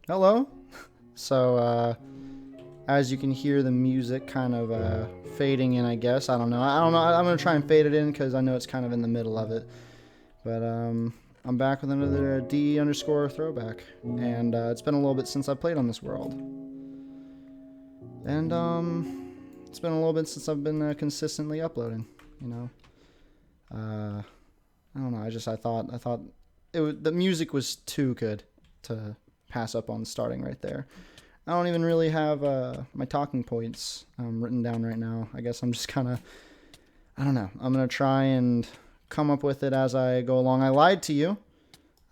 Hello. So, as you can hear the music kind of fading in, I guess. I don't know. I don't know. I'm going to try and fade it in because I know it's kind of in the middle of it. But I'm back with another D underscore throwback. And it's been a little bit since I played on this world. And it's been a little bit since I've been consistently uploading, you know. I don't know. I thought the music was too good to pass up on starting right there. I don't even really have my talking points written down right now. I guess I'm just kind of, I don't know. I'm going to try and come up with it as I go along. I lied to you.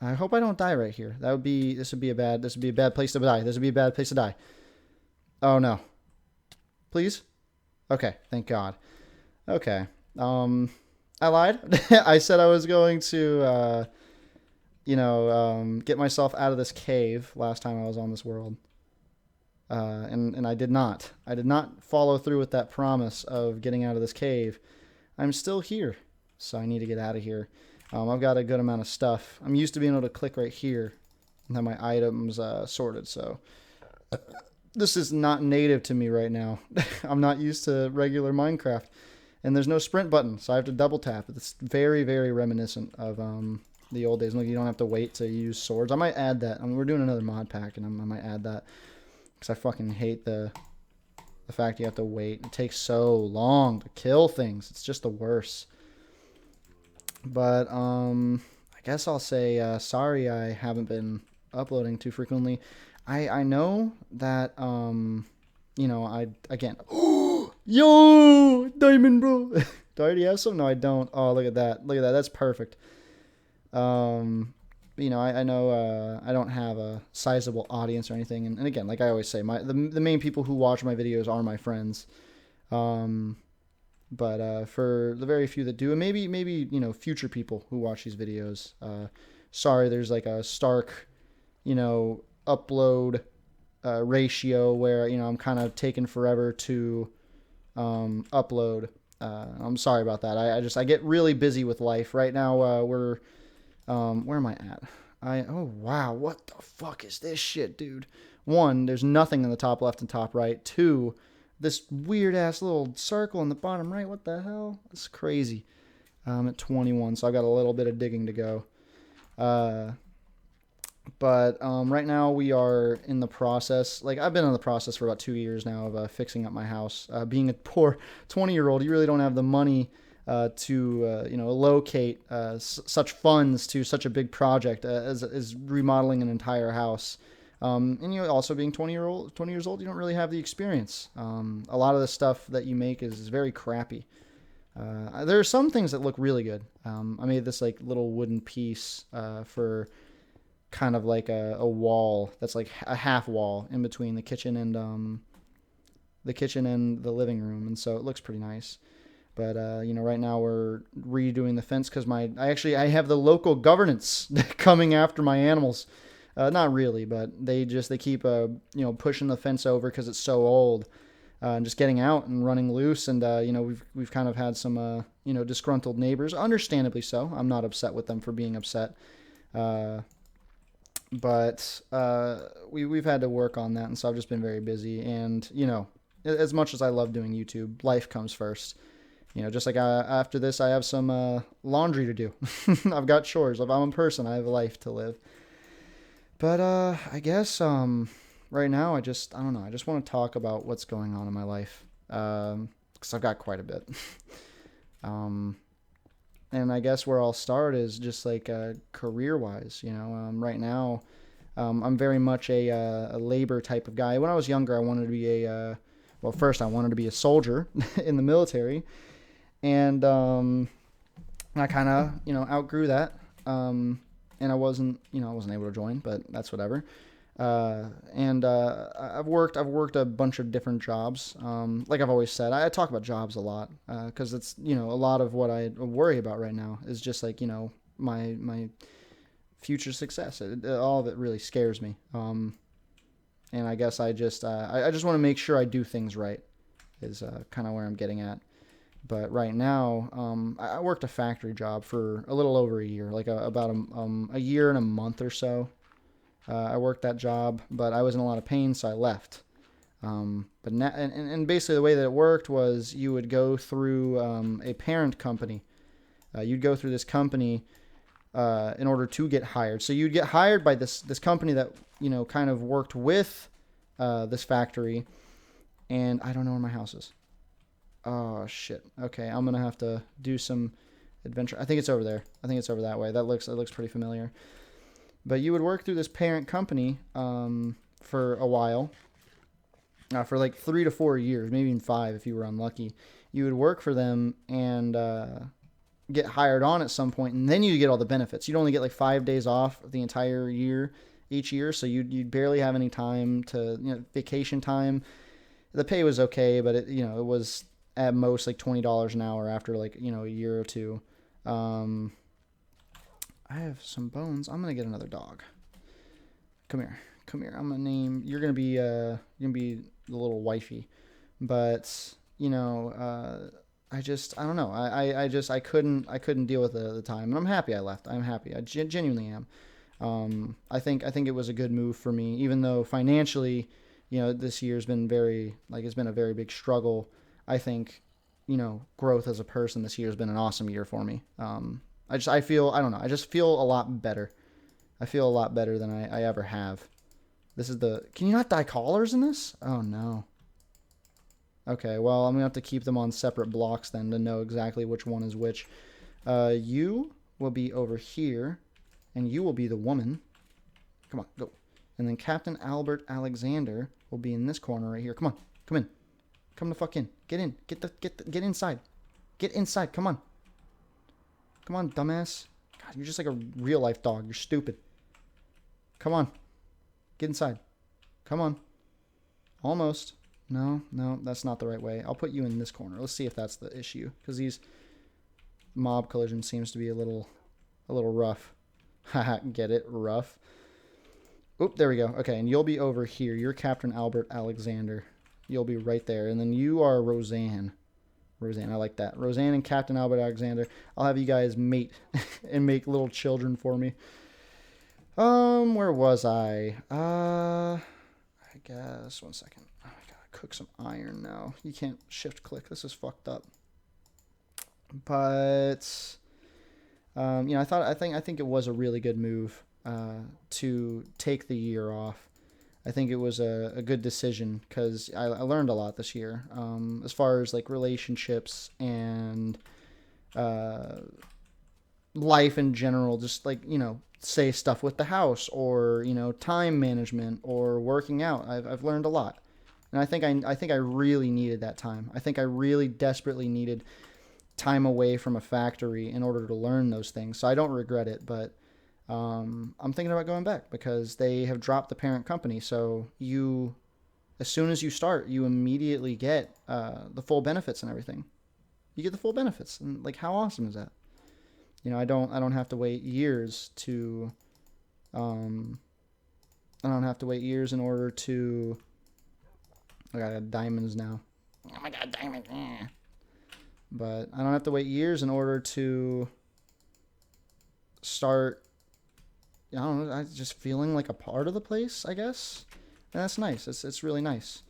I hope I don't die right here. This would be a bad place to die. This would be a bad place to die. Oh no. Please? Okay, thank God. Okay. I lied. I said I was going to, get myself out of this cave last time I was on this world. And I did not. I did not follow through with that promise of getting out of this cave. I'm still here, so I need to get out of here. I've got a good amount of stuff. I'm used to being able to click right here and have my items sorted, so this is not native to me right now. I'm not used to regular Minecraft, and there's no sprint button, so I have to double tap. It's very, very reminiscent of the old days. Look, you don't have to wait to use swords. I might add that. I mean, we're doing another mod pack, and I might add that. Because I fucking hate the fact you have to wait. It takes so long to kill things. It's just the worst. But I guess I'll say sorry I haven't been uploading too frequently. I know that I again. Yo, diamond, bro. Do I already have some? No, I don't. Oh, look at that. Look at that. That's perfect. I know I don't have a sizable audience or anything, and again, like I always say, the main people who watch my videos are my friends. But for the very few that do, and maybe future people who watch these videos, sorry, there's like a stark, upload ratio where I'm kind of taking forever to upload. I'm sorry about that. I get really busy with life right now. Where am I at? Oh wow, what the fuck is this shit, dude? One, there's nothing in the top left and top right. Two, this weird ass little circle in the bottom right. What the hell? It's crazy. I'm at 21, so I got a little bit of digging to go. But right now we are in the process. Like I've been in the process for about 2 years now of fixing up my house. Being a poor 20-year-old, you really don't have the money to locate such funds to such a big project as remodeling an entire house. And also being 20 years old, you don't really have the experience. A lot of the stuff that you make is very crappy. There are some things that look really good. I made this like little wooden piece for kind of like a wall that's like a half wall in between the kitchen and the living room, and so it looks pretty nice. But right now we're redoing the fence because I have the local governance coming after my animals. Not really, but they keep pushing the fence over because it's so old, and just getting out and running loose. And we've kind of had some disgruntled neighbors, understandably so. I'm not upset with them for being upset, but we've had to work on that, and so I've just been very busy. And as much as I love doing YouTube, life comes first. Just like after this, I have some laundry to do. I've got chores. If I'm a person, I have a life to live. But I guess right now, I don't know. I just want to talk about what's going on in my life because I've got quite a bit. And I guess where I'll start is just like career-wise. Right now, I'm very much a labor type of guy. When I was younger, I wanted to be first I wanted to be a soldier in the military. And I kind of, outgrew that. And I wasn't able to join, but that's whatever. I've worked a bunch of different jobs. Like I've always said, I talk about jobs a lot because it's, a lot of what I worry about right now is just like, my future success. All of it really scares me. And I guess I just want to make sure I do things right is kind of where I'm getting at. But right now, I worked a factory job for a little over a year, like about a year and a month or so. I worked that job, but I was in a lot of pain, so I left. But now, and basically the way that it worked was you would go through a parent company. You'd go through this company in order to get hired. So you'd get hired by this company that kind of worked with this factory. And I don't know where my house is. Oh shit. Okay, I'm gonna have to do some adventure. I think it's over there. I think it's over that way. It looks pretty familiar. But you would work through this parent company for a while. For like 3 to 4 years, maybe even 5 if you were unlucky. You would work for them and get hired on at some point, and then you get all the benefits. You'd only get like 5 days off the entire year, each year, so you'd barely have any time to, vacation time. The pay was okay, but it was at most like $20 an hour after like, a year or two. I have some bones. I'm gonna get another dog. Come here. I'm gonna name. You're gonna be the little wifey, but I don't know. I couldn't deal with it at the time, and I'm happy I left. I'm happy. I genuinely am. I think it was a good move for me, even though financially, this year's been it's been a very big struggle. I think, growth as a person this year has been an awesome year for me. I just feel a lot better. I feel a lot better than I ever have. Can you not dye collars in this? Oh no. Okay, well, I'm going to have to keep them on separate blocks then to know exactly which one is which. You will be over here, and you will be the woman. Come on, go. And then Captain Albert Alexander will be in this corner right here. Come on, come in. Come the fuck in. Get in. Get inside. Get inside. Come on. Come on, dumbass. God, you're just like a real life dog. You're stupid. Come on. Get inside. Come on. Almost. No, that's not the right way. I'll put you in this corner. Let's see if that's the issue, because these mob collision seems to be a little rough. Haha, get it? Rough. Oop, there we go. Okay, and you'll be over here. You're Captain Albert Alexander. You'll be right there. And then you are Roseanne. Roseanne, I like that. Roseanne and Captain Albert Alexander. I'll have you guys mate and make little children for me. Where was I? I guess, one second. Oh, I gotta cook some iron now. You can't shift click. This is fucked up. But, I think it was a really good move, to take the year off. I think it was a good decision, because I learned a lot this year, as far as like relationships and, life in general, just like, say stuff with the house, or time management, or working out. I've learned a lot, and I think I really needed that time. I think I really desperately needed time away from a factory in order to learn those things. So I don't regret it, but I'm thinking about going back, because they have dropped the parent company. So as soon as you start, you immediately get the full benefits and everything. You get the full benefits, and like, how awesome is that? I don't have to wait years to, I don't have to wait years in order to, I got diamonds now. Oh my God, diamonds. But I don't have to wait years in order to start, I don't know, just feeling like a part of the place, I guess. And that's nice. It's really nice.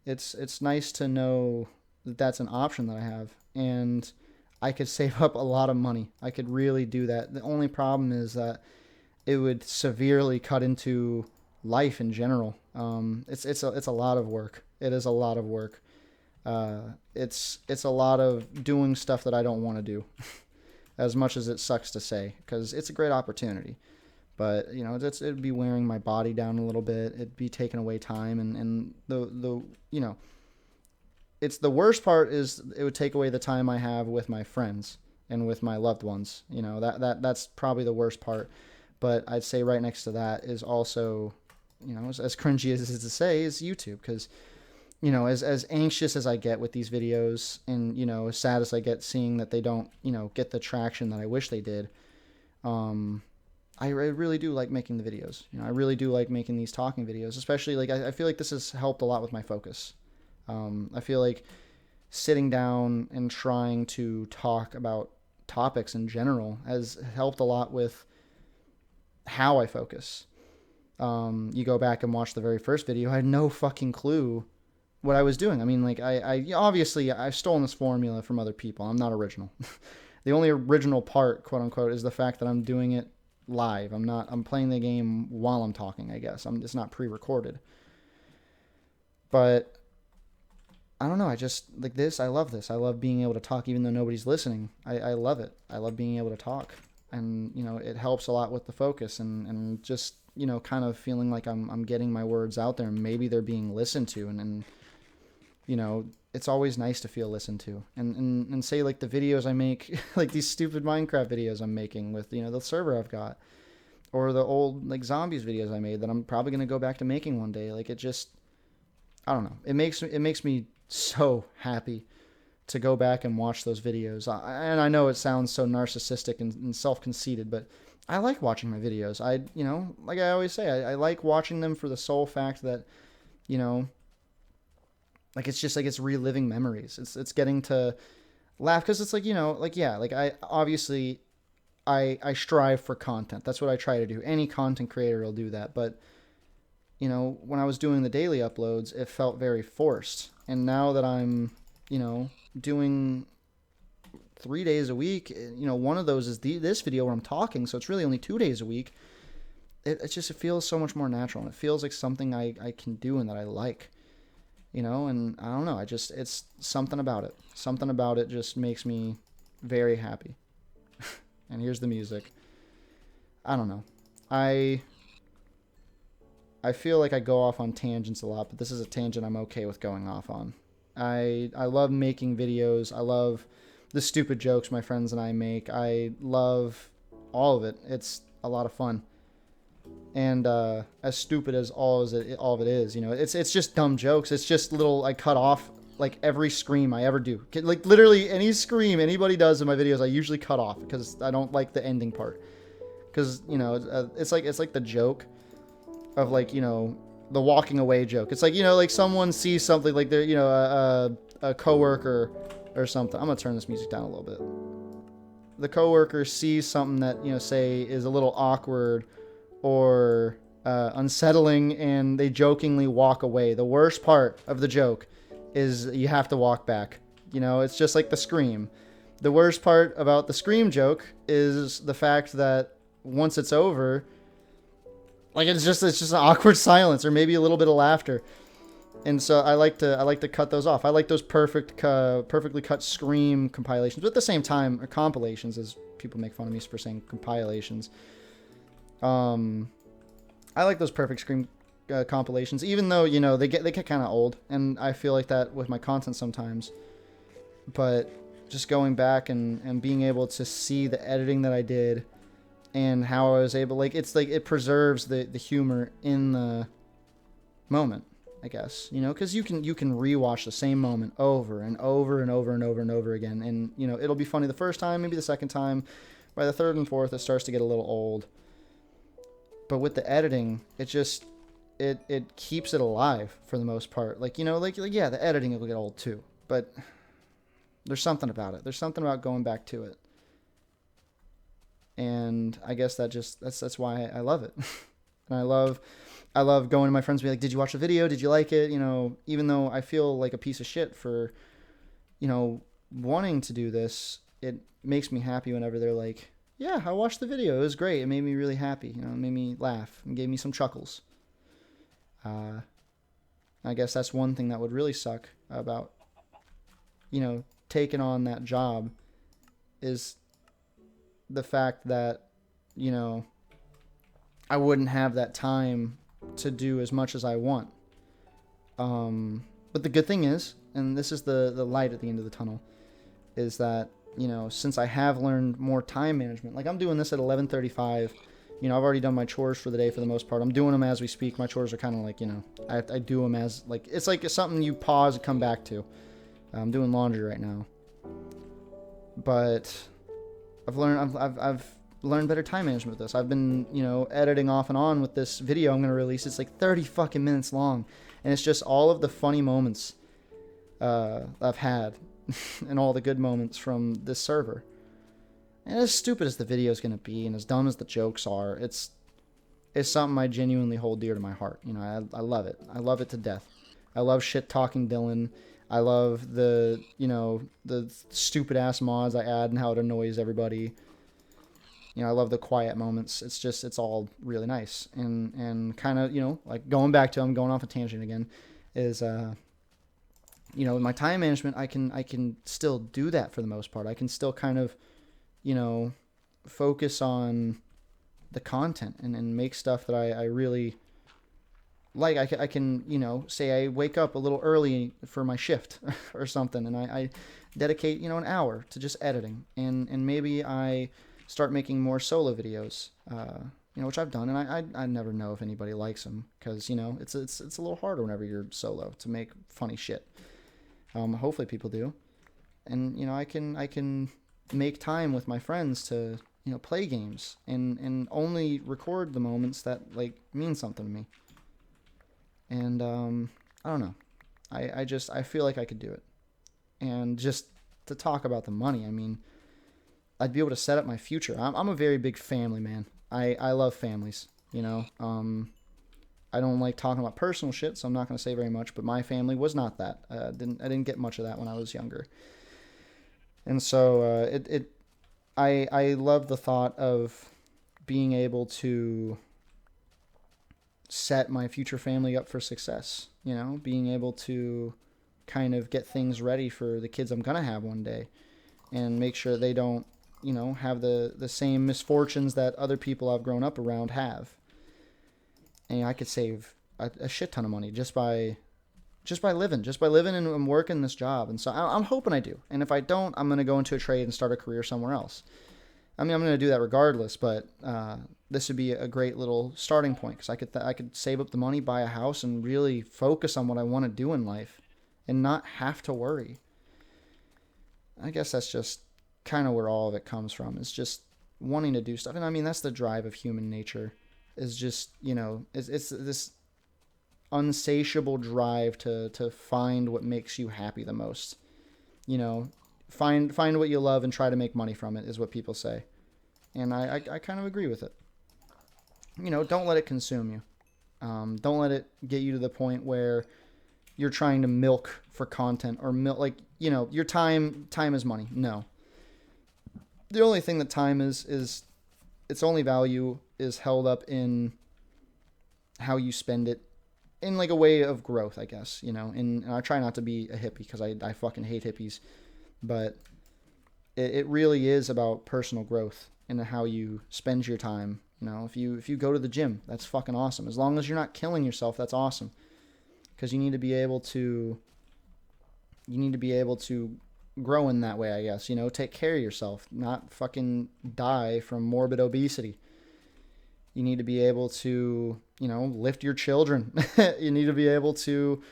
It's nice to know that that's an option that I have. And I could save up a lot of money. I could really do that. The only problem is that it would severely cut into life in general. It's a lot of work. It is a lot of work. It's a lot of doing stuff that I don't want to do, as much as it sucks to say, because it's a great opportunity. But it'd be wearing my body down a little bit. It'd be taking away time, and the it's the worst part is it would take away the time I have with my friends and with my loved ones. That's probably the worst part. But I'd say right next to that is also, as cringy as it is to say, is YouTube. Because, as anxious as I get with these videos, and, as sad as I get seeing that they don't, get the traction that I wish they did, I really do like making the videos. I really do like making these talking videos, especially like I feel like this has helped a lot with my focus. I feel like sitting down and trying to talk about topics in general has helped a lot with how I focus. You go back and watch the very first video, I had no fucking clue what I was doing. I mean, like, I obviously I've stolen this formula from other people. I'm not original. The only original part, quote unquote, is the fact that I'm doing it live. I'm playing the game while I'm talking, I guess. It's not pre-recorded. But I don't know. I just like this. I love this. I love being able to talk even though nobody's listening. I love it. I love being able to talk. And, you know, it helps a lot with the focus and just, you know, kind of feeling like I'm getting my words out there and maybe they're being listened to. And you know, it's always nice to feel listened to. And say like the videos I make, like these stupid Minecraft videos I'm making with, you know, the server I've got. Or the old like zombies videos I made that I'm probably going to go back to making one day. Like it just, I don't know. It makes me so happy to go back and watch those videos. And I know it sounds so narcissistic and self-conceited, but I like watching my videos. You know, like I always say, I like watching them for the sole fact that, you know, like it's just like it's reliving memories. It's getting to laugh because it's like, you know, like, yeah, like I obviously I strive for content. That's what I try to do. Any content creator will do that. But, you know, when I was doing the daily uploads, it felt very forced. And now that I'm, you know, doing 3 days a week, you know, one of those is this video where I'm talking. So it's really only 2 days a week. It feels so much more natural. And it feels like something I can do and that I like, you know, and I don't know. It's something about it. Something about it just makes me very happy. And here's the music. I don't know. I feel like I go off on tangents a lot, but this is a tangent I'm okay with going off on. I love making videos. I love the stupid jokes my friends and I make. I love all of it. It's a lot of fun. And as stupid as all of it is, you know, it's just dumb jokes. It's just little, I cut off like every scream I ever do. Like literally any scream anybody does in my videos, I usually cut off because I don't like the ending part. Because, you know, it's like the joke of like, you know, the walking away joke. It's like, you know, like someone sees something like they're, you know, a coworker or something. I'm gonna turn this music down a little bit. The coworker sees something that, you know, say is a little awkward or unsettling, and they jokingly walk away. The worst part of the joke is you have to walk back. You know, it's just like the scream. The worst part about the scream joke is the fact that once it's over, like it's just an awkward silence or maybe a little bit of laughter. And so I like to cut those off. I like those perfectly cut scream compilations. But at the same time, or compilations, as people make fun of me for saying compilations. I like those perfect scream compilations, even though, you know, they get kind of old, and I feel like that with my content sometimes. But just going back and being able to see the editing that I did and how I was able, like, it's like it preserves the humor in the moment, I guess, you know, because you can rewatch the same moment over and over and over and over and over again, and, you know, it'll be funny the first time, maybe the second time. By the third and fourth, it starts to get a little old. But with the editing, it just it keeps it alive for the most part. Like, you know, like yeah, the editing will get old too, but there's something about it. There's something about going back to it. And I guess that's why I love it. And I love going to my friends and be like, "Did you watch the video? Did you like it?" You know, even though I feel like a piece of shit for, you know, wanting to do this, it makes me happy whenever they're like, "Yeah, I watched the video. It was great. It made me really happy. You know, it made me laugh and gave me some chuckles." I guess that's one thing that would really suck about, you know, taking on that job is the fact that, you know, I wouldn't have that time to do as much as I want. But the good thing is, and this is the light at the end of the tunnel, is that, you know, since I have learned more time management, like I'm doing this at 11:35, you know, I've already done my chores for the day for the most part. I'm doing them as we speak. My chores are kind of like, you know, I do them as, like, it's like something you pause and come back to. I'm doing laundry right now. But I've learned better time management with this. I've been, you know, editing off and on with this video I'm going to release. It's like 30 fucking minutes long. And it's just all of the funny moments I've had and all the good moments from this server. And as stupid as the video is going to be and as dumb as the jokes are, it's is something I genuinely hold dear to my heart. You know, I love it. I love it to death. I love shit talking Dylan. I love the, you know, the stupid ass mods I add and how it annoys everybody. You know, I love the quiet moments. It's just, it's all really nice. And kind of, you know, like going back to, I'm going off a tangent again, is, you know, my time management, I can still do that for the most part. I can still kind of, you know, focus on the content and make stuff that I really like. I can, you know, say I wake up a little early for my shift or something, and I dedicate, you know, an hour to just editing, and maybe I start making more solo videos, you know, which I've done, and I never know if anybody likes them, because, you know, it's a little harder whenever you're solo to make funny shit. Hopefully people do, and, you know, I can make time with my friends to, you know, play games and only record the moments that like mean something to me. And I don't know. I feel like I could do it. And just to talk about the money, I mean, I'd be able to set up my future. I'm a very big family man. I love families. You know, I don't like talking about personal shit, so I'm not going to say very much. But my family was not that. I didn't get much of that when I was younger. And so I love the thought of being able to set my future family up for success. You know, being able to kind of get things ready for the kids I'm gonna have one day, and make sure they don't, you know, have the same misfortunes that other people I've grown up around have. And I could save a shit ton of money just by living and working this job. And so I'm hoping I do. And if I don't, I'm gonna go into a trade and start a career somewhere else. I mean, I'm going to do that regardless, but this would be a great little starting point, because I could save up the money, buy a house, and really focus on what I want to do in life, and not have to worry. I guess that's just kind of where all of it comes from. It's just wanting to do stuff, and I mean, that's the drive of human nature. Is just, you know, it's this unsatiable drive to find what makes you happy the most. You know, find what you love and try to make money from it, is what people say. And I kind of agree with it. You know, don't let it consume you. Don't let it get you to the point where you're trying to milk for content, or like, you know, your time is money. No. The only thing that time is its only value is held up in how you spend it, in like a way of growth, I guess, you know. And I try not to be a hippie, because I fucking hate hippies. But it really is about personal growth and how you spend your time. You know, if you go to the gym, that's fucking awesome. As long as you're not killing yourself, that's awesome. Because you need to be able to grow in that way, I guess. You know, take care of yourself, not fucking die from morbid obesity. You need to be able to, you know, lift your children. You need to be able to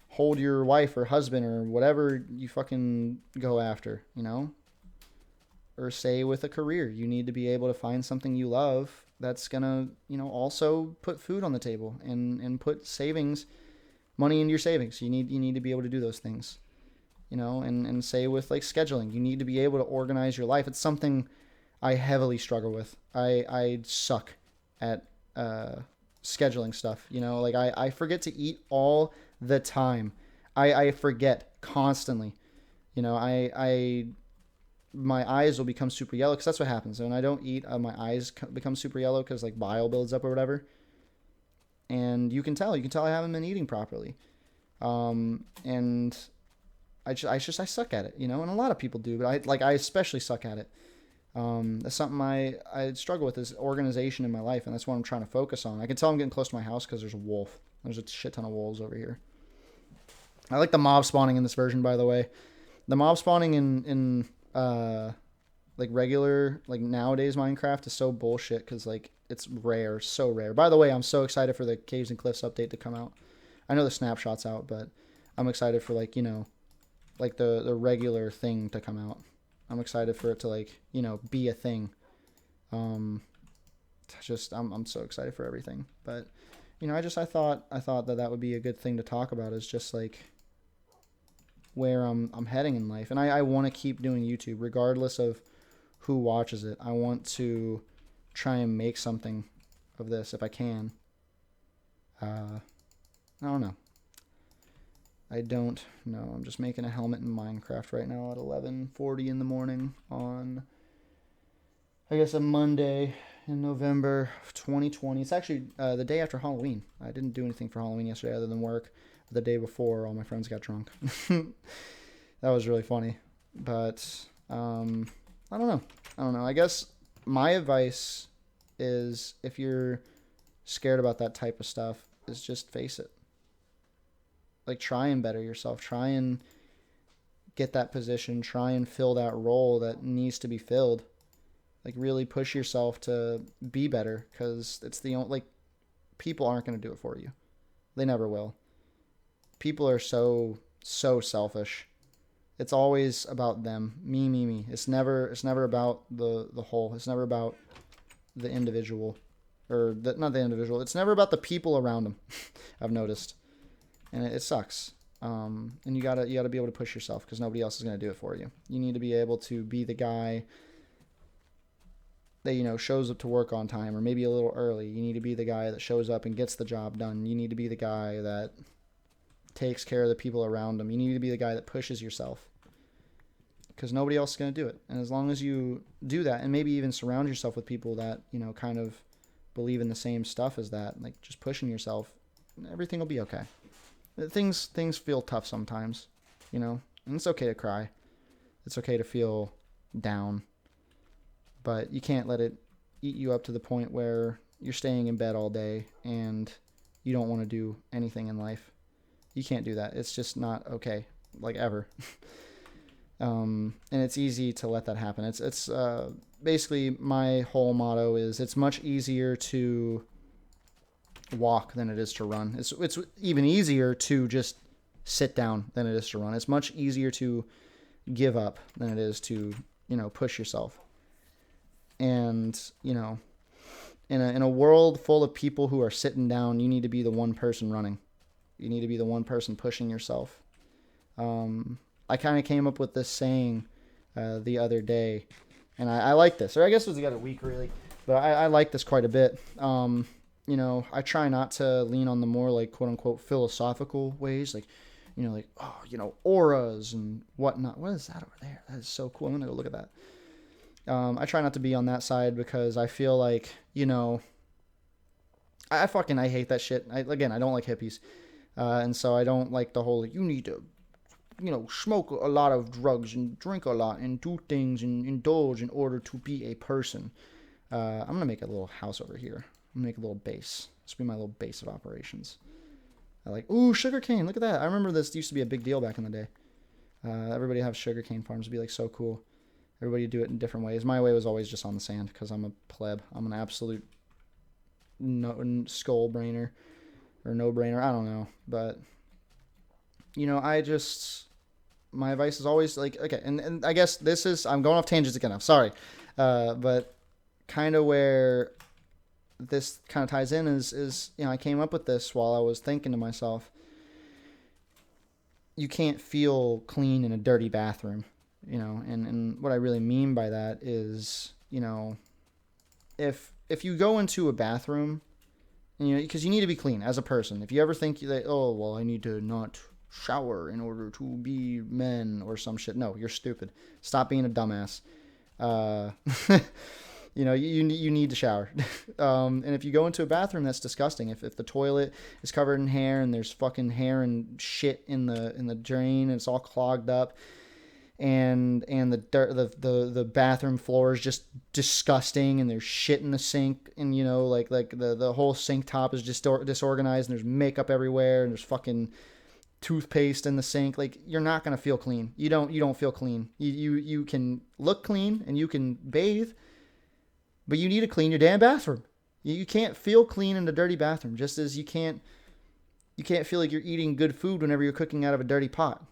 hold your wife or husband or whatever you fucking go after, you know? Or say with a career, you need to be able to find something you love that's gonna, you know, also put food on the table and put money into your savings. You need to be able to do those things, you know. And say with like scheduling, you need to be able to organize your life. It's something I heavily struggle with. I suck at scheduling stuff, you know. Like I forget to eat all the time. I forget constantly, you know. My eyes will become super yellow, because that's what happens when I don't eat. My eyes become super yellow because like bile builds up or whatever. And you can tell I haven't been eating properly. And I suck at it, you know. And a lot of people do, but I especially suck at it. That's something I struggle with, is organization in my life, and that's what I'm trying to focus on. I can tell I'm getting close to my house because there's a wolf. There's a shit ton of wolves over here. I like the mob spawning in this version, by the way. The mob spawning in like regular, like nowadays Minecraft is so bullshit, because like it's rare, so rare. By the way, I'm so excited for the Caves and Cliffs update to come out. I know the snapshot's out, but I'm excited for, like, you know, like the regular thing to come out. I'm excited for it to, like, you know, be a thing. Just I'm so excited for everything. But, you know, I thought that would be a good thing to talk about, is just like where I'm heading in life. And I want to keep doing YouTube regardless of who watches it. I want to try and make something of this if I can. I don't know. I don't know. I'm just making a helmet in Minecraft right now at 11:40 in the morning on, I guess, a Monday in November of 2020. It's actually the day after Halloween. I didn't do anything for Halloween yesterday other than work. The day before, all my friends got drunk. That was really funny. But I don't know. I guess my advice is, if you're scared about that type of stuff, is just face it. Like, try and better yourself. Try and get that position. Try and fill that role that needs to be filled. Like, really push yourself to be better, because it's the only, like, people aren't going to do it for you. They never will. People are so selfish. It's always about them. Me. It's never about the whole. It's never about the individual, or not the individual. It's never about the people around them. I've noticed, and it sucks. And you gotta be able to push yourself, because nobody else is gonna do it for you. You need to be able to be the guy that shows up to work on time, or maybe a little early. You need to be the guy that shows up and gets the job done. You need to be the guy that takes care of the people around them. You need to be the guy that pushes yourself, because nobody else is going to do it. And as long as you do that, and maybe even surround yourself with people that kind of believe in the same stuff as that, like just pushing yourself, everything will be okay. Things feel tough sometimes, and it's okay to cry. It's okay to feel down, but you can't let it eat you up to the point where you're staying in bed all day and you don't want to do anything in life. You can't do that. It's just not okay, like, ever. And it's easy to let that happen. It's basically, my whole motto is, it's much easier to walk than it is to run. It's even easier to just sit down than it is to run. It's much easier to give up than it is to push yourself. And in a world full of people who are sitting down, you need to be the one person running. You need to be the one person pushing yourself. I kind of came up with this saying the other day, and I like this. Or I guess it was the other week, really. But I like this quite a bit. I try not to lean on the more, like, quote-unquote philosophical ways. Like, auras and whatnot. What is that over there? That is so cool. I'm going to go look at that. I try not to be on that side, because I feel like, I hate that shit. I don't like hippies. And so I don't like the whole, you need to, smoke a lot of drugs and drink a lot and do things and indulge in order to be a person. I'm going to make a little house over here. I'm going to make a little base. This will be my little base of operations. I like, ooh, sugarcane. Look at that. I remember this used to be a big deal back in the day. Everybody have sugarcane farms. It'd be like so cool. Everybody do it in different ways. My way was always just on the sand, because I'm a pleb. I'm an absolute skull brainer. Or no-brainer, I don't know. But, my advice is always, like, okay, and I guess this is, I'm going off tangents again, I'm sorry. But kind of where this kind of ties in is I came up with this while I was thinking to myself, you can't feel clean in a dirty bathroom, and what I really mean by that is, if you go into a bathroom, because you need to be clean as a person. If you ever think that, oh, well, I need to not shower in order to be men or some shit. No, you're stupid. Stop being a dumbass. You need to shower. And if you go into a bathroom, that's disgusting. If the toilet is covered in hair and there's fucking hair and shit in the drain and it's all clogged up, and the bathroom floor is just disgusting, and there's shit in the sink, and like the whole sink top is just disorganized, and there's makeup everywhere, and there's fucking toothpaste in the sink, like, you're not gonna feel clean. You don't feel clean. You can look clean and you can bathe, but you need to clean your damn bathroom. You can't feel clean in a dirty bathroom, just as you can't feel like you're eating good food whenever you're cooking out of a dirty pot.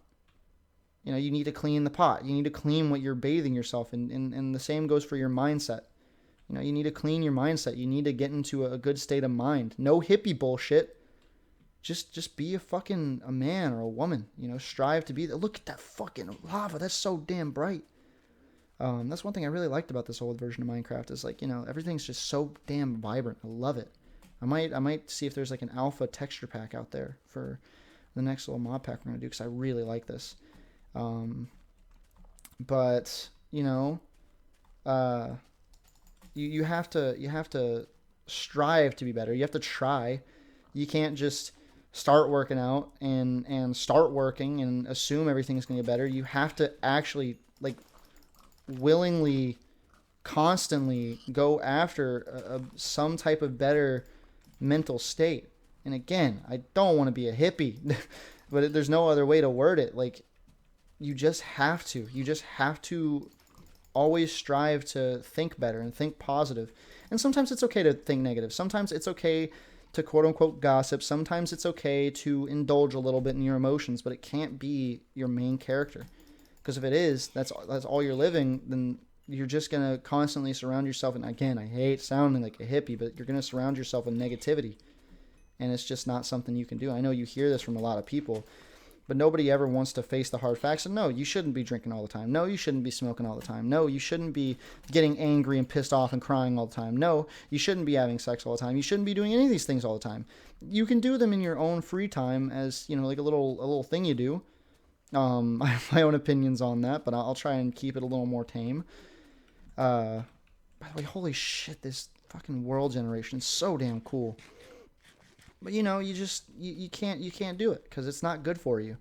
You need to clean the pot. You need to clean what you're bathing yourself in. And the same goes for your mindset. You need to clean your mindset. You need to get into a good state of mind. No hippie bullshit. Just be a man or a woman. Strive to be that. Look at that fucking lava. That's so damn bright. That's one thing I really liked about this old version of Minecraft is, like, everything's just so damn vibrant. I love it. I might see if there's like an alpha texture pack out there for the next little mod pack we're gonna do, because I really like this. But you have to strive to be better. You have to try. You can't just start working out and start working and assume everything's gonna get better. You have to actually like willingly, constantly go after some type of better mental state. And again, I don't want to be a hippie, but there's no other way to word it. Like, you just have to always strive to think better and think positive. And sometimes it's okay to think negative. Sometimes it's okay to quote unquote gossip. Sometimes it's okay to indulge a little bit in your emotions, but it can't be your main character. Because if it is, that's all you're living, then you're just going to constantly surround yourself. And again, I hate sounding like a hippie, but you're going to surround yourself with negativity. And it's just not something you can do. I know you hear this from a lot of people, but nobody ever wants to face the hard facts. And no, you shouldn't be drinking all the time. No, you shouldn't be smoking all the time. No, you shouldn't be getting angry and pissed off and crying all the time. No, you shouldn't be having sex all the time. You shouldn't be doing any of these things all the time. You can do them in your own free time as, like a little thing you do. I have my own opinions on that, but I'll try and keep it a little more tame. By the way, holy shit, this fucking world generation is so damn cool. But you can't do it because it's not good for you.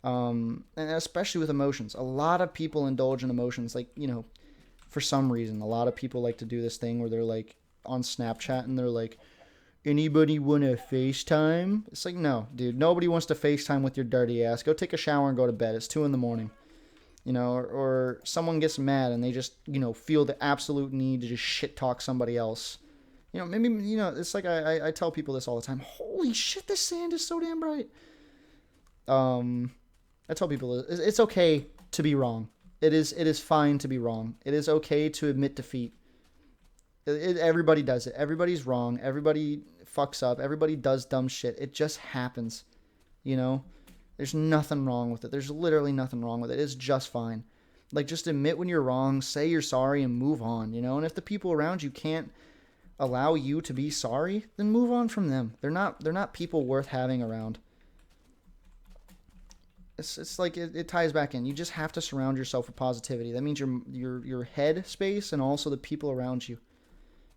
And especially with emotions. A lot of people indulge in emotions, like, for some reason. A lot of people like to do this thing where they're like on Snapchat and they're like, anybody want to FaceTime? It's like, no, dude, nobody wants to FaceTime with your dirty ass. Go take a shower and go to bed. It's 2 a.m. Or someone gets mad and they just, feel the absolute need to just shit talk somebody else. Maybe, it's like I tell people this all the time. Holy shit, this sand is so damn bright. I tell people it's okay to be wrong. It is fine to be wrong. It is okay to admit defeat. Everybody does it. Everybody's wrong. Everybody fucks up. Everybody does dumb shit. It just happens. There's nothing wrong with it. There's literally nothing wrong with it. It's just fine. Like, just admit when you're wrong, say you're sorry, and move on, And if the people around you can't allow you to be sorry, then move on from them. They're not people worth having around. It's like it ties back in. You just have to surround yourself with positivity. That means your head space and also the people around you.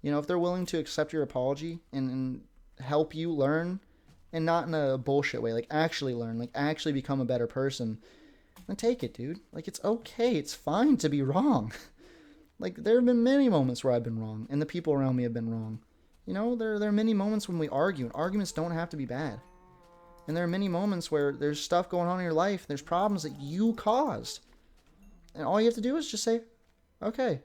If they're willing to accept your apology and help you learn, and not in a bullshit way, like actually learn, like actually become a better person, then take it, dude. Like, it's okay. It's fine to be wrong. Like, there have been many moments where I've been wrong, and the people around me have been wrong. There are many moments when we argue, and arguments don't have to be bad. And there are many moments where there's stuff going on in your life, there's problems that you caused. And all you have to do is just say, okay,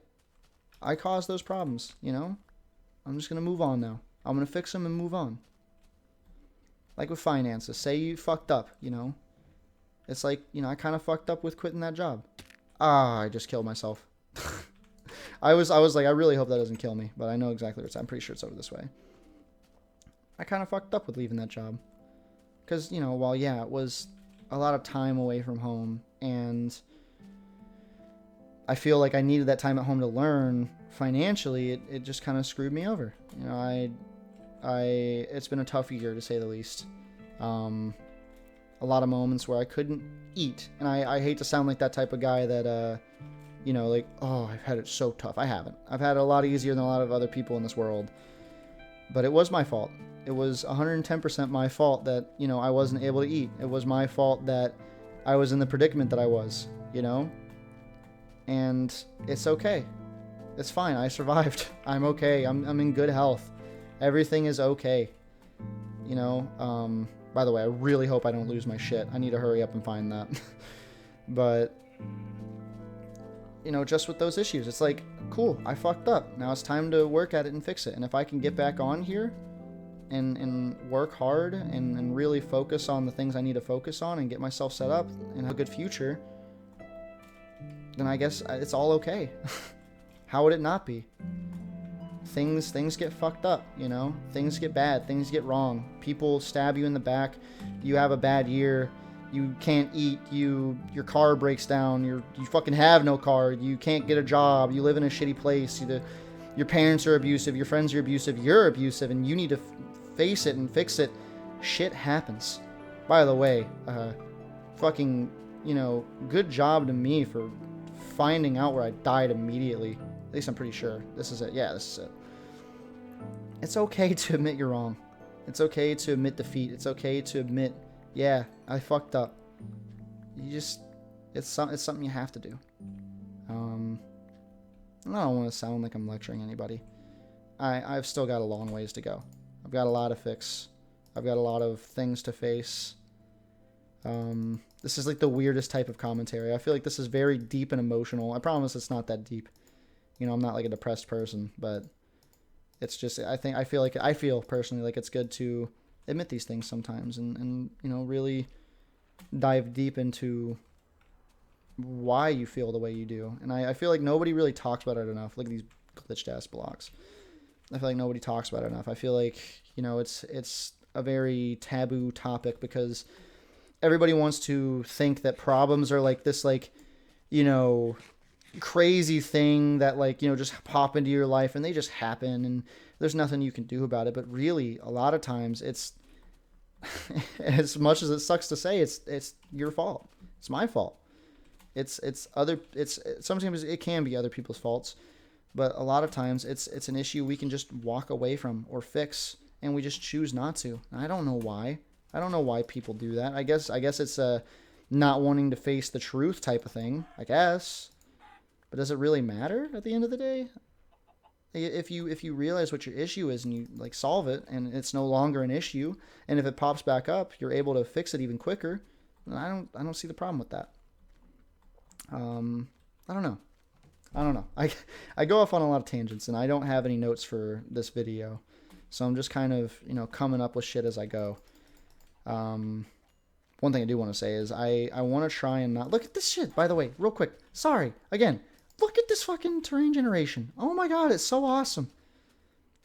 I caused those problems, I'm just going to move on now. I'm going to fix them and move on. Like with finances, say you fucked up, It's like, I kind of fucked up with quitting that job. I just killed myself. I was like, I really hope that doesn't kill me, but I know exactly I'm pretty sure it's over this way. I kind of fucked up with leaving that job. Because, while, it was a lot of time away from home, and I feel like I needed that time at home to learn financially, it just kind of screwed me over. It's been a tough year, to say the least. A lot of moments where I couldn't eat, and I hate to sound like that type of guy that, like, oh, I've had it so tough. I haven't. I've had it a lot easier than a lot of other people in this world. But it was my fault. It was 110% my fault that, I wasn't able to eat. It was my fault that I was in the predicament that I was, And it's okay. It's fine. I survived. I'm okay. I'm in good health. Everything is okay. By the way, I really hope I don't lose my shit. I need to hurry up and find that. But just with those issues, it's like, cool, I fucked up. Now it's time to work at it and fix it. And if I can get back on here and work hard and really focus on the things I need to focus on and get myself set up and have a good future, then I guess it's all okay. How would it not be? Things get fucked up, Things get bad, things get wrong. People stab you in the back. You have a bad year. You can't eat, your car breaks down, you fucking have no car, you can't get a job, you live in a shitty place, your parents are abusive, your friends are abusive, you're abusive, and you need to face it and fix it. Shit happens. By the way, fucking, good job to me for finding out where I died immediately. At least I'm pretty sure. This is it. Yeah, this is it. It's okay to admit you're wrong. It's okay to admit defeat. It's okay to admit, yeah, I fucked up. It's something you have to do. I don't want to sound like I'm lecturing anybody. I've still got a long ways to go. I've got a lot to fix. I've got a lot of things to face. This is like the weirdest type of commentary. I feel like this is very deep and emotional. I promise it's not that deep. I'm not like a depressed person, but it's just, I feel personally like it's good to admit these things sometimes and really dive deep into why you feel the way you do. And I feel like nobody really talks about it enough. Look at these glitched ass blocks. I feel like nobody talks about it enough. I feel like, it's a very taboo topic because everybody wants to think that problems are like this, crazy thing that just pop into your life and they just happen and there's nothing you can do about it. But really, a lot of times it's as much as it sucks to say, it's your fault. It's my fault. It's sometimes it can be other people's faults, but a lot of times it's an issue we can just walk away from or fix, and we just choose not to. And I don't know why. I don't know why people do that. I guess it's a not wanting to face the truth type of thing, I guess. But does it really matter at the end of the day? If you realize what your issue is and you solve it and it's no longer an issue, and if it pops back up, you're able to fix it even quicker, then I don't see the problem with that. I don't know. I go off on a lot of tangents and I don't have any notes for this video. So I'm just kind of, coming up with shit as I go. One thing I do want to say is I want to try and not look at this shit, by the way, real quick. Sorry. Again, look at this fucking terrain generation. Oh my God. It's so awesome.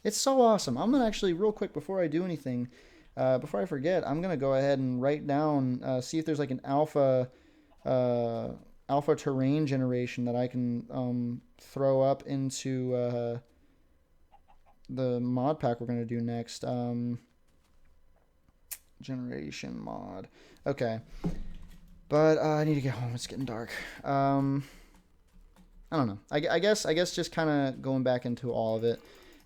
It's so awesome. I'm going to actually real quick before I do anything, before I forget, I'm going to go ahead and write down, see if there's an alpha terrain generation that I can throw up into the mod pack we're going to do next. Generation mod. Okay. But I need to get home. It's getting dark. I don't know. I guess just kind of going back into all of it,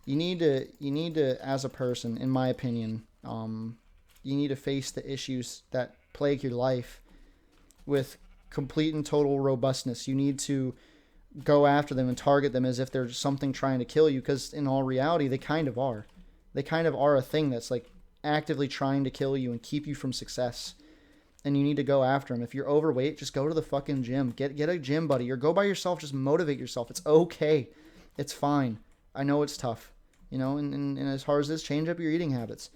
you need to, as a person, in my opinion, you need to face the issues that plague your life with complete and total robustness. You need to go after them and target them as if there's something trying to kill you, because in all reality, they kind of are. They kind of are a thing that's actively trying to kill you and keep you from success. And you need to go after them. If you're overweight, just go to the fucking gym. Get a gym buddy or go by yourself. Just motivate yourself. It's okay. It's fine. I know it's tough. And as hard as this, change up your eating habits.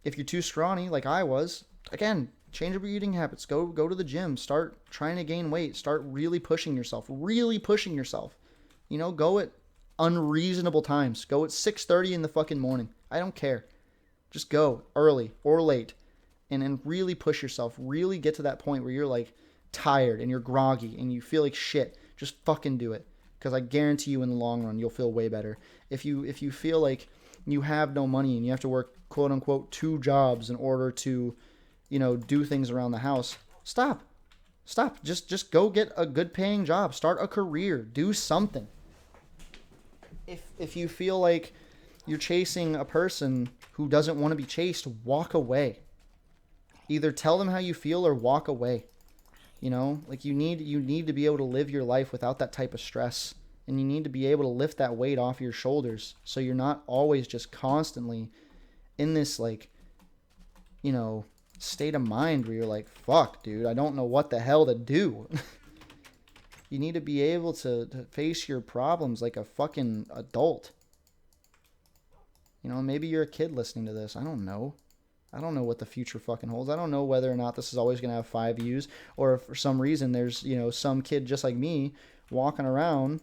If you're too scrawny, like I was, again, change up your eating habits. Go to the gym. Start trying to gain weight. Start really pushing yourself. Really pushing yourself. Go at unreasonable times. Go at 6:30 in the fucking morning. I don't care. Just go early or late and really push yourself. Really get to that point where you're tired and you're groggy and you feel like shit. Just fucking do it. Because I guarantee you in the long run, you'll feel way better. If you feel like you have no money and you have to work quote unquote 2 jobs in order to, do things around the house, stop. Just go get a good paying job. Start a career. Do something. If you feel like you're chasing a person who doesn't want to be chased, walk away. Either tell them how you feel or walk away. You need to be able to live your life without that type of stress. And you need to be able to lift that weight off your shoulders so you're not always just constantly in this state of mind where you're like, fuck, dude, I don't know what the hell to do. You need to be able to face your problems like a fucking adult. Maybe you're a kid listening to this. I don't know. I don't know what the future fucking holds. I don't know whether or not this is always going to have 5 views, or if for some reason there's, some kid just like me walking around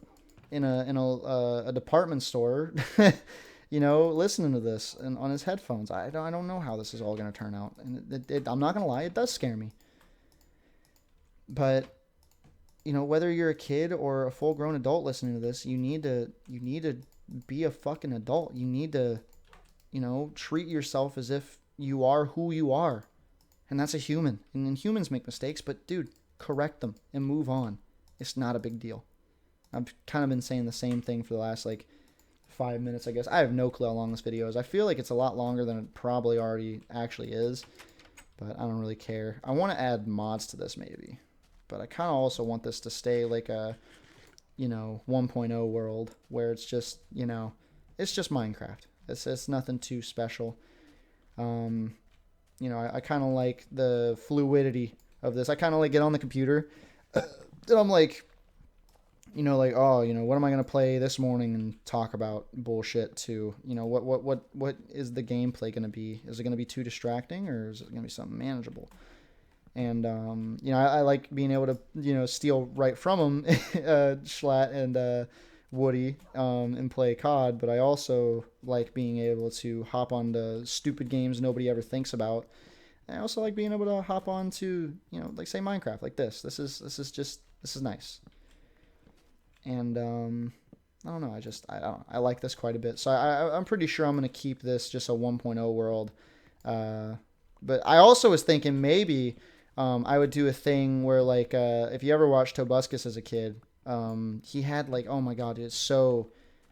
in a department store, listening to this and on his headphones. I don't know how this is all going to turn out. And I'm not going to lie, it does scare me. But whether you're a kid or a full-grown adult listening to this, you need to be a fucking adult. You need to, treat yourself as if you are who you are. And that's a human. And then humans make mistakes, but dude, correct them and move on. It's not a big deal. I've kind of been saying the same thing for the last 5 minutes, I guess. I have no clue how long this video is. I feel like it's a lot longer than it probably already actually is, but I don't really care. I want to add mods to this maybe, but I kind of also want this to stay like a, 1.0 world where it's just, it's just Minecraft. It's nothing too special. I kind of like the fluidity of this. I kind of like get on the computer and I'm like, what am I going to play this morning and talk about bullshit to, what is the gameplay going to be? Is it going to be too distracting, or is it going to be something manageable? And, I like being able to, steal right from them, Schlatt and Woody, and play COD, but I also like being able to hop onto stupid games nobody ever thinks about. And I also like being able to hop on to, say Minecraft, like this. This is nice. And I don't know. I like this quite a bit. So I'm pretty sure I'm going to keep this just a 1.0 world. But I also was thinking maybe I would do a thing where if you ever watched Tobuscus as a kid, he had oh my god, it's so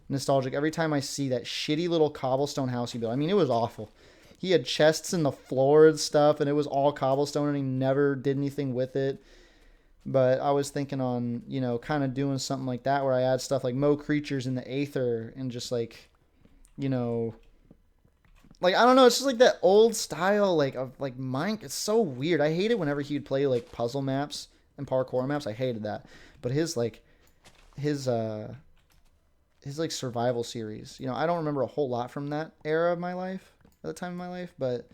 nostalgic. Every time I see that shitty little cobblestone house he built, I mean, it was awful. He had chests in the floor and stuff, and it was all cobblestone, and he never did anything with it. But I was thinking on, kind of doing something like that where I add stuff like Mo creatures in the Aether and just I don't know, it's just like that old style of Mine. It's so weird. I hate it whenever he'd play puzzle maps and parkour maps. I hated that. But his survival series, I don't remember a whole lot from that era of my life, at the time of my life, but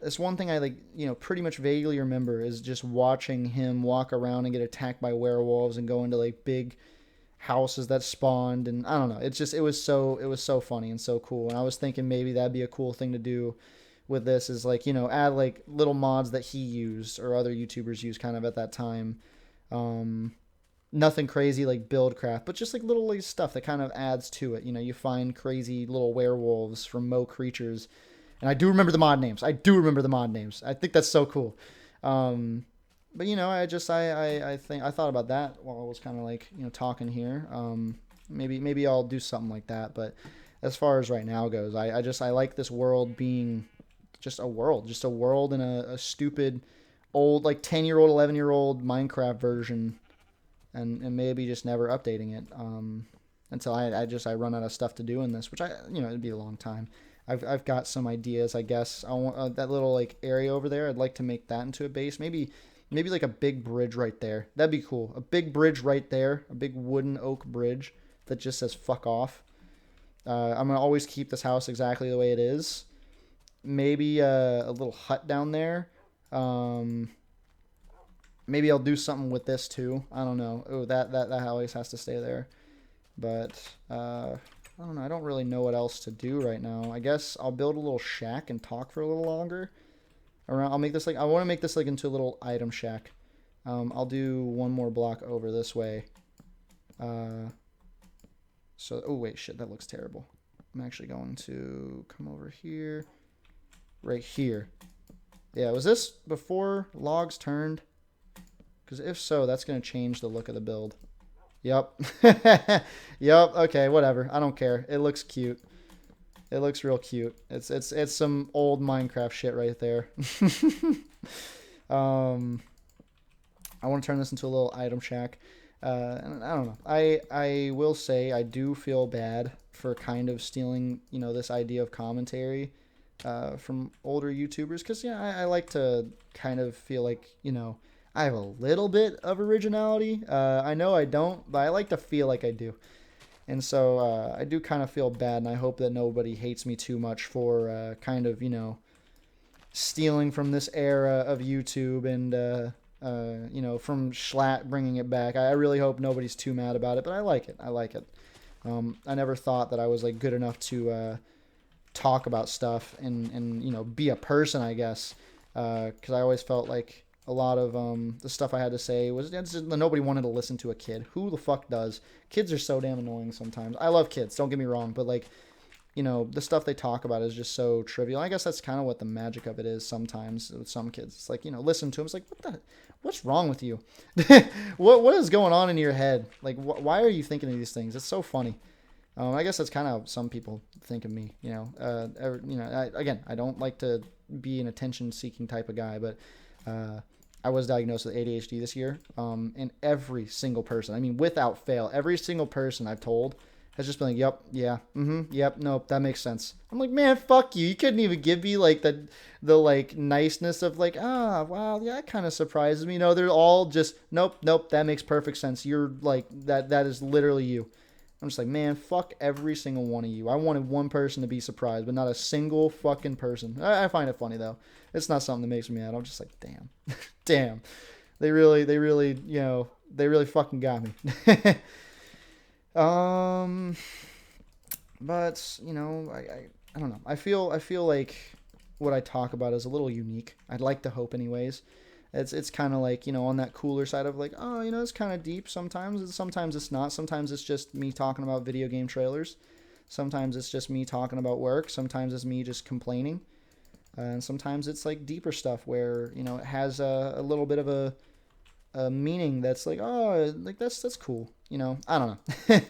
it's one thing I pretty much vaguely remember is just watching him walk around and get attacked by werewolves and go into big houses that spawned, and I don't know. It was so funny and so cool. And I was thinking maybe that'd be a cool thing to do with this is add little mods that he used or other YouTubers used kind of at that time. Nothing crazy like Buildcraft, but just little stuff that kind of adds to it. You find crazy little werewolves from Mo creatures. And I do remember the mod names. I think that's so cool. But I think I thought about that while I was kind of talking here. Maybe I'll do something like that. But as far as right now goes, I like this world being just a world in a stupid old 10-year-old, 11-year-old Minecraft version, and maybe just never updating it until I run out of stuff to do in this, which it'd be a long time. I've got some ideas, I guess. I want that little area over there. I'd like to make that into a base. Maybe a big bridge right there. That'd be cool. A big bridge right there. A big wooden oak bridge that just says "fuck off." I'm gonna always keep this house exactly the way it is. Maybe a little hut down there. Maybe I'll do something with this too. I don't know. Oh, that always has to stay there. But I don't know. I don't really know what else to do right now. I guess I'll build a little shack and talk for a little longer. I'll make this I want to make this into a little item shack. I'll do one more block over this way. Oh wait, shit, that looks terrible. I'm actually going to come over here. Right here. Yeah, was this before logs turned? Because if so, that's going to change the look of the build. Yep. Yep. Okay, whatever. I don't care. It looks cute. It looks real cute. It's some old Minecraft shit right there. I want to turn this into a little item shack. And I don't know. I will say I do feel bad for kind of stealing, this idea of commentary from older YouTubers, because I like to kind of feel I have a little bit of originality. I know I don't, but I like to feel like I do. And so I do kind of feel bad, and I hope that nobody hates me too much for kind of, stealing from this era of YouTube and, from Schlatt bringing it back. I really hope nobody's too mad about it, but I like it. I never thought that I was good enough to talk about stuff and be a person, I guess, because I always felt like a lot of the stuff I had to say was nobody wanted to listen to a kid. Who the fuck does? Kids are so damn annoying sometimes. I love kids, don't get me wrong, but like, you know, the stuff they talk about is just so trivial. I guess that's kind of what the magic of it is sometimes with some kids. It's like, you know, listen to them. It's like, what's wrong with you? What is going on in your head? Like, why are you thinking of these things? It's so funny. I guess that's kind of how some people think of me, you know. Again, I don't like to be an attention-seeking type of guy, but I was diagnosed with ADHD this year, and every single person, I mean, without fail, every single person I've told has just been like, yep, yeah, yep, nope, that makes sense. I'm like, man, fuck you. You couldn't even give me like the like niceness of like, wow, yeah, that kind of surprises me. No, they're all just, nope, that makes perfect sense. You're like, that is literally you. I'm just like, man, fuck every single one of you. I wanted one person to be surprised, but not a single fucking person. I find it funny though. It's not something that makes me mad. I'm just like, damn, damn. They really, you know, they really fucking got me. But you know, I don't know. I feel like what I talk about is a little unique. I'd like to hope, anyways. It's kind of like, you know, on that cooler side of like, oh, you know, it's kind of deep sometimes. Sometimes it's not. Sometimes it's just me talking about video game trailers. Sometimes it's just me talking about work. Sometimes it's me just complaining. And sometimes it's like deeper stuff where, you know, it has a little bit of a meaning that's like, oh, like that's cool. You know, I don't know.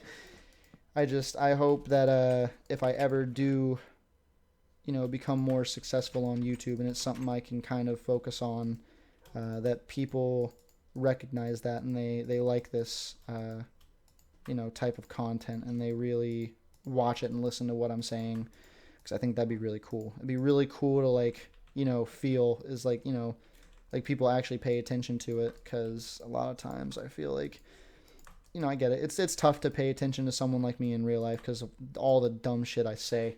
I hope that if I ever do, you know, become more successful on YouTube and it's something I can kind of focus on, that people recognize that and they like this, you know, type of content, and they really watch it and listen to what I'm saying, because I think that'd be really cool. It'd be really cool to, like, you know, feel is like, you know, like people actually pay attention to it, because a lot of times I feel like, you know, I get it. It's tough to pay attention to someone like me in real life because of all the dumb shit I say.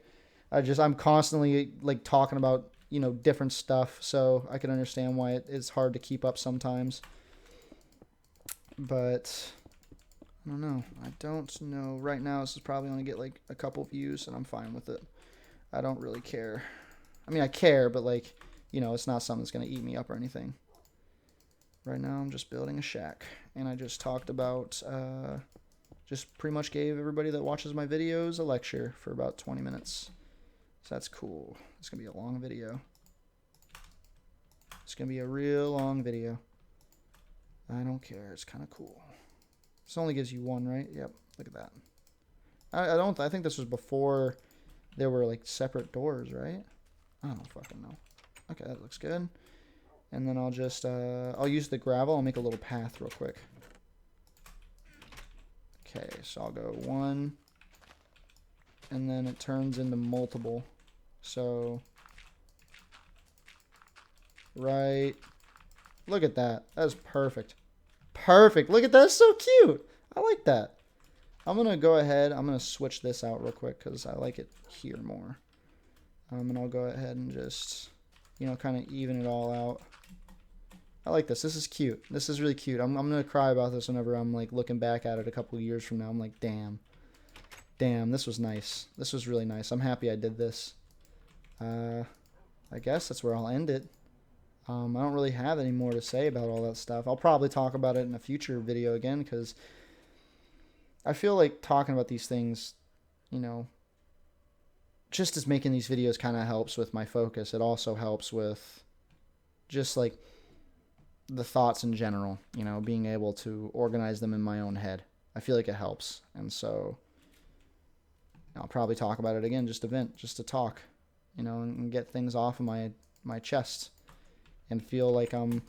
I'm constantly like talking about, you know, different stuff, so I can understand why it's hard to keep up sometimes. But I don't know. I don't know. Right now, this is probably going to get like a couple views, and I'm fine with it. I don't really care. I mean, I care, but like, you know, it's not something that's going to eat me up or anything. Right now, I'm just building a shack, and I just talked about, just pretty much gave everybody that watches my videos a lecture for about 20 minutes. So that's cool. It's going to be a long video. It's going to be a real long video. I don't care. It's kind of cool. This only gives you one, right? Yep. Look at that. I think this was before there were like separate doors, right? I don't fucking know. Okay, that looks good. And then I'll just, I'll use the gravel. I'll make a little path real quick. Okay, so I'll go one. And then it turns into multiple. So, right. Look at that. That is perfect. Perfect. Look at that. It's so cute. I like that. I'm going to go ahead. I'm going to switch this out real quick because I like it here more. And I'll go ahead and just, you know, kind of even it all out. I like this. This is cute. This is really cute. I'm going to cry about this whenever I'm like looking back at it a couple of years from now. I'm like, damn. Damn, this was nice. This was really nice. I'm happy I did this. I guess that's where I'll end it. I don't really have any more to say about all that stuff. I'll probably talk about it in a future video again, because I feel like talking about these things, you know, just as making these videos kind of helps with my focus, it also helps with just like the thoughts in general, you know, being able to organize them in my own head. I feel like it helps. And so I'll probably talk about it again, just to vent, just to talk, you know, and get things off of my chest and feel like I'm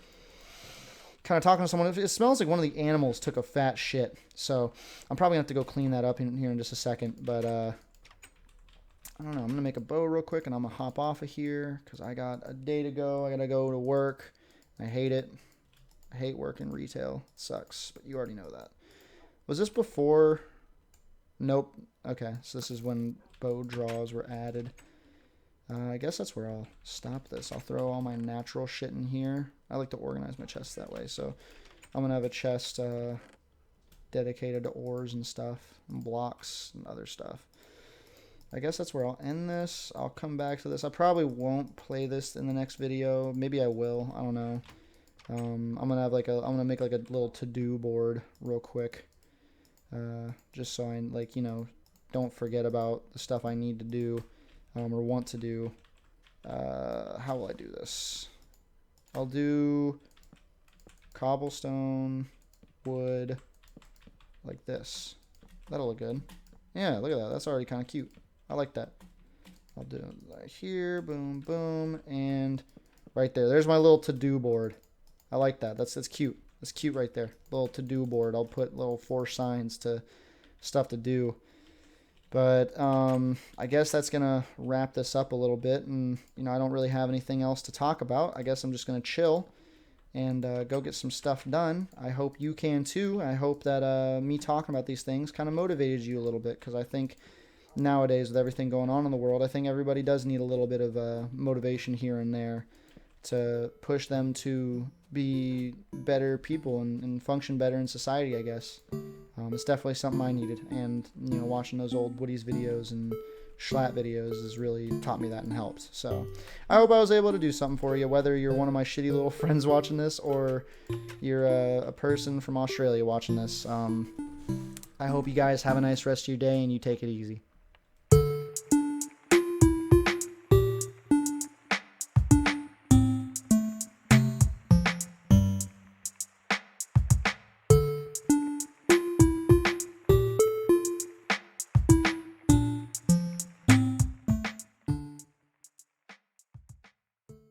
kind of talking to someone. It smells like one of the animals took a fat shit. So I'm probably going to have to go clean that up in here in just a second. But I don't know. I'm going to make a bow real quick, and I'm going to hop off of here because I got a day to go. I got to go to work. I hate it. I hate working retail. It sucks, but you already know that. Was this before? Nope. Okay, so this is when bow draws were added. I guess that's where I'll stop this. I'll throw all my natural shit in here. I like to organize my chest that way. So I'm going to have a chest dedicated to ores and stuff, and blocks and other stuff. I guess that's where I'll end this. I'll come back to this. I probably won't play this in the next video. Maybe I will. I don't know. I'm gonna make like a little to-do board real quick, just so I don't forget about the stuff I need to do, or want to do. How will I do this? I'll do cobblestone, wood, like this. That'll look good. Yeah, look at that. That's already kind of cute. I like that. I'll do it right here, boom, boom, and right there. There's my little to-do board. I like that. That's cute. That's cute right there. Little to-do board. I'll put little 4 signs to stuff to do. But I guess that's gonna wrap this up a little bit, and I don't really have anything else to talk about. I guess I'm just gonna chill and go get some stuff done. I hope you can too. I hope that me talking about these things kind of motivated you a little bit, because I think nowadays with everything going on in the world, I think everybody does need a little bit of motivation here and there to push them to be better people and function better in society, I guess. It's definitely something I needed, and watching those old Woody's videos and Schlatt videos has really taught me that and helped. So I hope I was able to do something for you, whether you're one of my shitty little friends watching this or you're a person from Australia watching this. I hope you guys have a nice rest of your day and you take it easy.